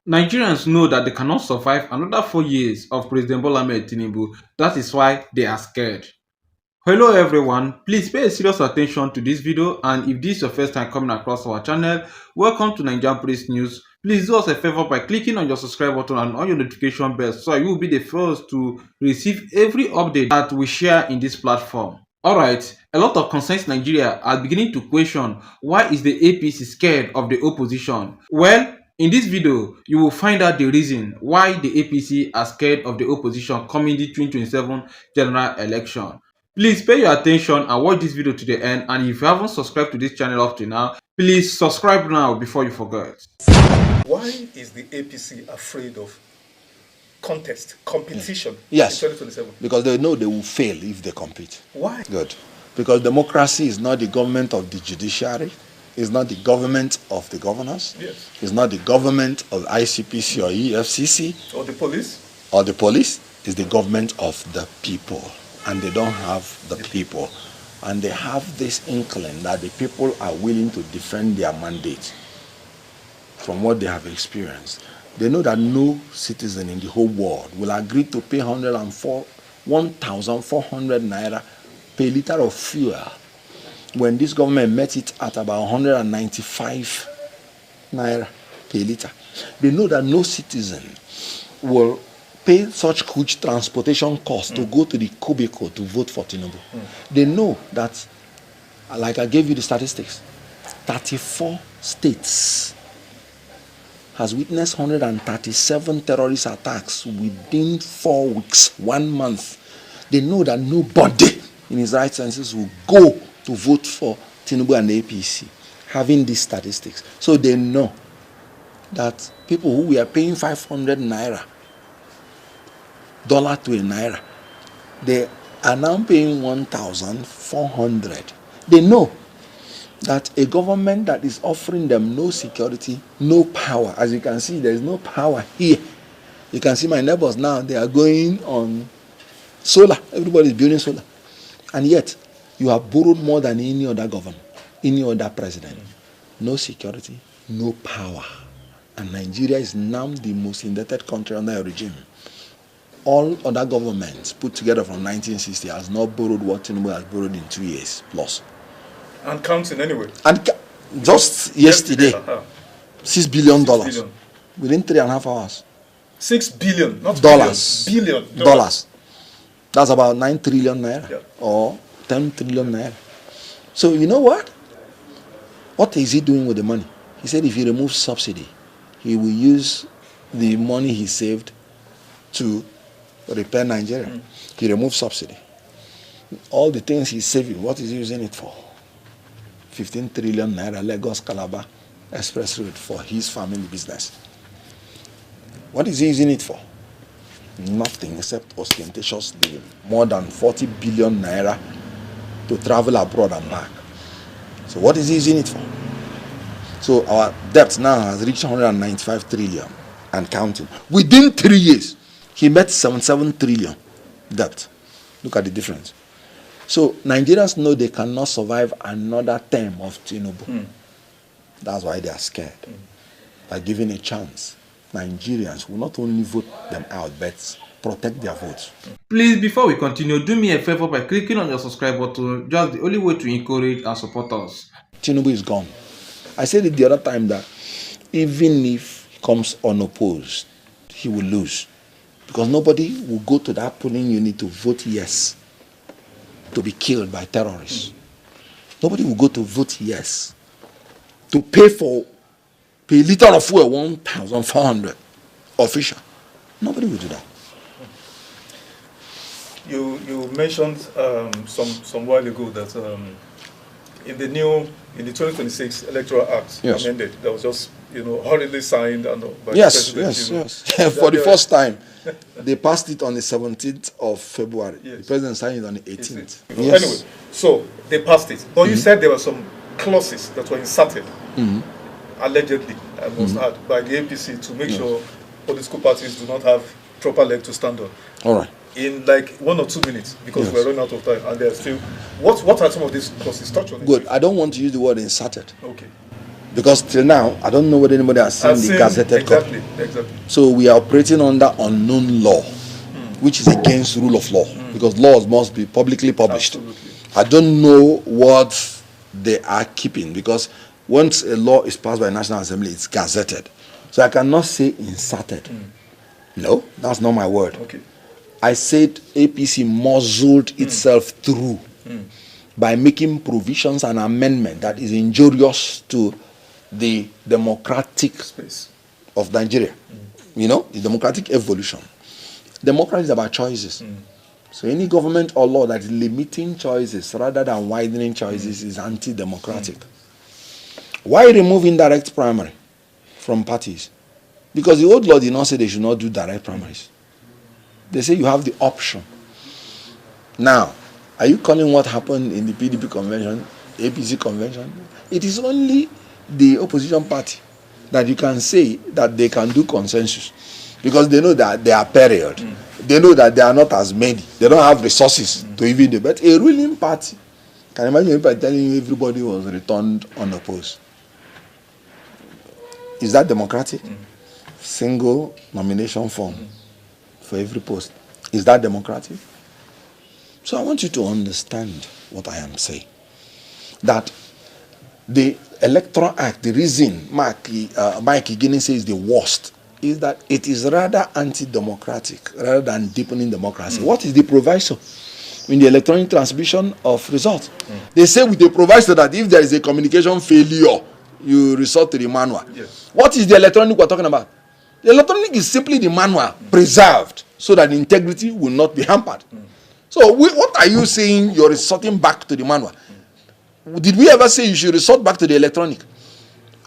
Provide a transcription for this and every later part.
Nigerians know that they cannot survive another 4 years of President Bola Ahmed Tinubu. That is why they are scared. Hello everyone, please pay serious attention to this video, and if this is your first time coming across our channel, welcome to NAIJA Prince News. Please do us a favor by clicking on your subscribe button and on your notification bell so you will be the first to receive every update that we share in this platform. Alright, a lot of concerns Nigeria are beginning to question why is the APC scared of the opposition. Well, in this video, you will find out the reason why the APC are scared of the opposition coming the 2027 general election. Please pay your attention and watch this video to the end, and if you haven't subscribed to this channel up to now, please subscribe now before you forget. Why is the APC afraid of competition yes. in 2027? Because they know they will fail if they compete. Why? Good. Because democracy is not the government of the judiciary, it's not the government of the governors, yes. It's not the government of ICPC or EFCC. Or the police. Or the police. It's the government of the people. And they don't have the people. And they have this inkling that the people are willing to defend their mandate from what they have experienced. They know that no citizen in the whole world will agree to pay 1,400 naira per liter of fuel when this government met it at about 195 naira per liter. They know that no citizen will pay such huge transportation costs to go to the cubicle to vote for Tinubu. They know that, like I gave you the statistics, 34 states has witnessed 137 terrorist attacks within 4 weeks, 1 month. They know that nobody in his right senses will go to vote for Tinubu and the APC, having these statistics. So they know that people who were paying 500 naira, dollar to a naira, they are now paying 1,400. They know that a government that is offering them no security, no power. As you can see, there is no power here. You can see my neighbors now, they are going on solar. Everybody is building solar. And yet, you have borrowed more than any other government, any other president. No security, no power. And Nigeria is now the most indebted country under a regime. All other governments put together from 1960 has not borrowed what Tinubu has borrowed in 2 years plus. And counting anyway. And just yesterday, $6 billion within 3.5 hours. 6 billion, not dollars. Billion. Dollars. That's about 9 trillion naira, yeah. Or 10 trillion naira. So you know what? What is he doing with the money? He said if he removes subsidy, he will use the money he saved to repair Nigeria. He removed subsidy. All the things he's saving, what is he using it for? 15 trillion naira Lagos Calabar Express Road for his family business. What is he using it for? Nothing except ostentatious living. More than 40 billion naira to travel abroad and back. So what is he using it for? So our debt now has reached 195 trillion and counting. Within 3 years, he met 77 trillion debt. Look at the difference. So Nigerians know they cannot survive another term of Tinubu. That's why they are scared. By giving a chance, Nigerians will not only vote them out, but protect their votes. Please, before we continue, do me a favor by clicking on your subscribe button. Just the only way to encourage and support us. Tinubu is gone. I said it the other time that even if he comes unopposed, he will lose. Because nobody will go to that polling unit to vote yes to be killed by terrorists. Nobody will go to vote yes to pay for a liter of fuel 1,400 official. Nobody will do that. You mentioned some while ago that in the 2026 Electoral Act, yes, amended, that was just hurriedly signed by the President. Yes. For the first time, they passed it on the 17th of February. Yes. The president signed it on the 18th. Yes. Anyway, so they passed it. But you said there were some clauses that were inserted, allegedly, I must add, by the APC to make sure political parties do not have proper leg to stand on. All right. In like 1 or 2 minutes, because we're running out of time, and they're still. What are some of these clauses? Touch on it. Good. I don't want to use the word inserted. Okay. Because till now, I don't know whether anybody has seen I've the seen gazetted copy. exactly. So we are operating under unknown law, which is against rule of law, because laws must be publicly published. Absolutely. I don't know what they are keeping, because once a law is passed by National Assembly, it's gazetted. So I cannot say inserted. No, that's not my word. Okay. I said APC muzzled itself through by making provisions and amendment that is injurious to the democratic Space. of Nigeria. You know, the democratic evolution. Democracy is about choices. So any government or law that is limiting choices rather than widening choices is anti-democratic. Why remove indirect primary from parties? Because the old law did not say they should not do direct primaries. They say you have the option. Now, are you calling what happened in the PDP convention, APC convention? It is only the opposition party that you can say that they can do consensus, because they know that they are period. They know that they are not as many. They don't have resources to even do. But a ruling party, can you imagine if I telling you everybody was returned unopposed? Is that democratic? Single nomination form for every post. Is that democratic? So I want you to understand what I am saying. That the Electoral Act, the reason Mike Igini says the worst, is that it is rather anti-democratic rather than deepening democracy. What is the proviso in the electronic transmission of results? They say with the proviso that if there is a communication failure, you resort to the manual. Yes. What is the electronic we're talking about? The electronic is simply the manual preserved so that the integrity will not be hampered. So what are you saying you're resorting back to the manual? Did we ever say you should resort back to the electronic?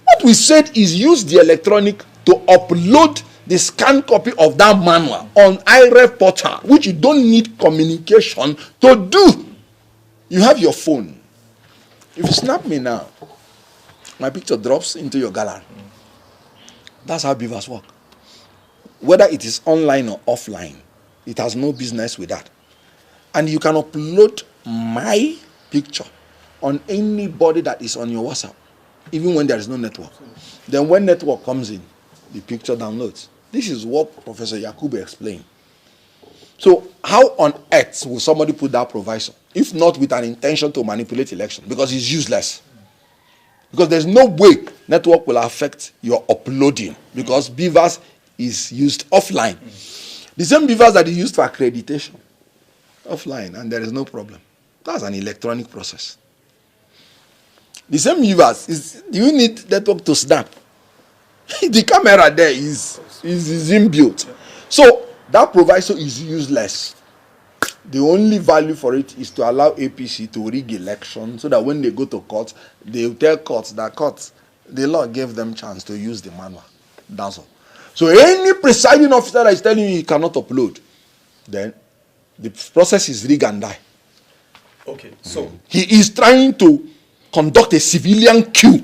What we said is use the electronic to upload the scanned copy of that manual on IREF portal, which you don't need communication to do. You have your phone. If you snap me now, my picture drops into your gallery. That's how beavers work. Whether it is online or offline, it has no business with that. And you can upload my picture on anybody that is on your WhatsApp, even when there is no network. Then when network comes in, the picture downloads. This is what Professor Yakubu explained. So how on earth will somebody put that proviso, if not with an intention to manipulate election? Because it's useless. Because there's no way network will affect your uploading, because Beavers is used offline. The same Beavers that is used for accreditation, offline, and there is no problem. That's an electronic process. The same Beavers, do you need network to snap? The camera there is inbuilt. So that proviso is useless. The only value for it is to allow APC to rig election, so that when they go to court, they will tell courts that the law gave them chance to use the manual. That's all. So any presiding officer that is telling you he cannot upload, then the process is rig and die. Okay, so He is trying to conduct a civilian coup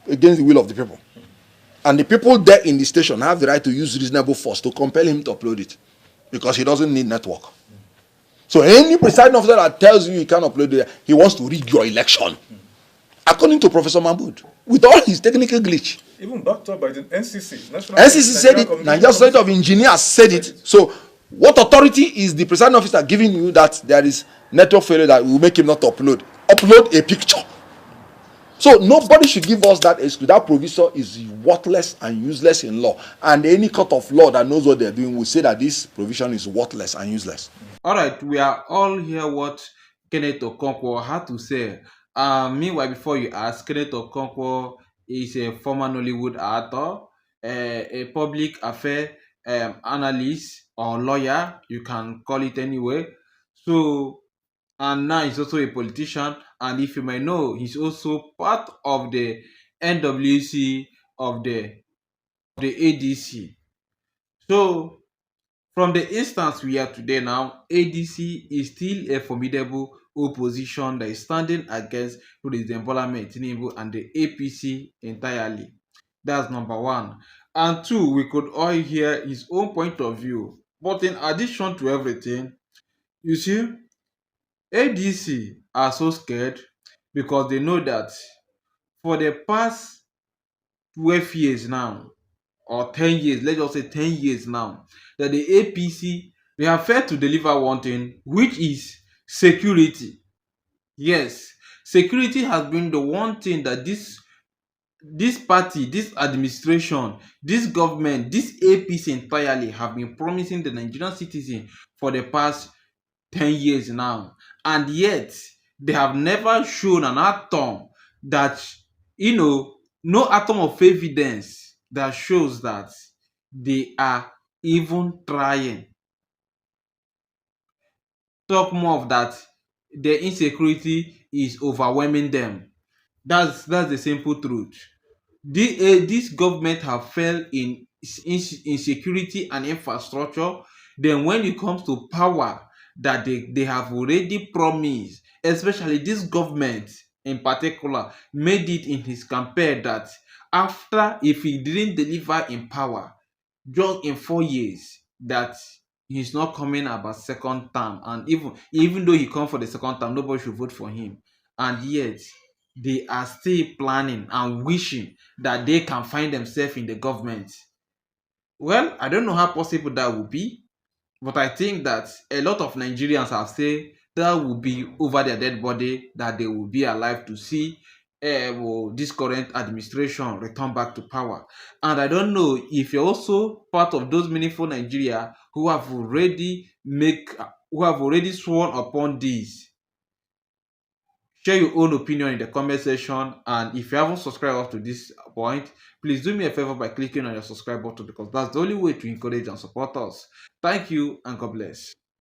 against the will of the people. And the people there in the station have the right to use reasonable force to compel him to upload it, because he doesn't need network. So any presiding officer that tells you he can't upload it, he wants to rig your election. According to Professor Mahmood, with all his technical glitch. even backed up by the NCC, National NCC said Nigerian it, Communications Nigeria Society of Engineers said it. So what authority is the presiding officer giving you that there is network failure that will make him not upload? Upload a picture. So nobody should give us that excuse. That proviso is worthless and useless in law. And any court of law that knows what they're doing will say that this provision is worthless and useless. All right, we are all hear what Kenneth Okonkwo had to say. Meanwhile, before you ask, Kenneth Okonkwo is a former Nollywood actor, a public affair analyst or lawyer, you can call it anyway. So, and now he's also a politician. And if you might know, he's also part of the NWC of the ADC. So, from the instance we are today now, ADC is still a formidable opposition that is standing against President Bola Ahmed Tinubu and the APC entirely. That's number one. And two, we could all hear his own point of view. But in addition to everything, you see, ADC are so scared because they know that for the past 12 years now, or 10 years, let's just say 10 years now, that the APC, they have failed to deliver one thing, which is security. Yes, security has been the one thing that this party, this administration, this government, this APC entirely have been promising the Nigerian citizen for the past 10 years now. And yet, they have never shown an atom that, no atom of evidence that shows that they are even trying. Talk more of that, their insecurity is overwhelming them. That's the simple truth. This government have failed in security and infrastructure. Then when it comes to power, that they have already promised, especially this government in particular, made it in his campaign that after, if he didn't deliver in power, just in 4 years, that he's not coming about second term. And even though he come for the second term, nobody should vote for him. And yet they are still planning and wishing that they can find themselves in the government. Well, I don't know how possible that will be, but I think that a lot of Nigerians have said that will be over their dead body, that they will be alive to see this current administration return back to power. And I don't know if you're also part of those meaningful Nigeria who have already sworn upon this. Share your own opinion in the comment section, and if you haven't subscribed up to this point, please do me a favor by clicking on your subscribe button, because that's the only way to encourage and support us. Thank you and God bless.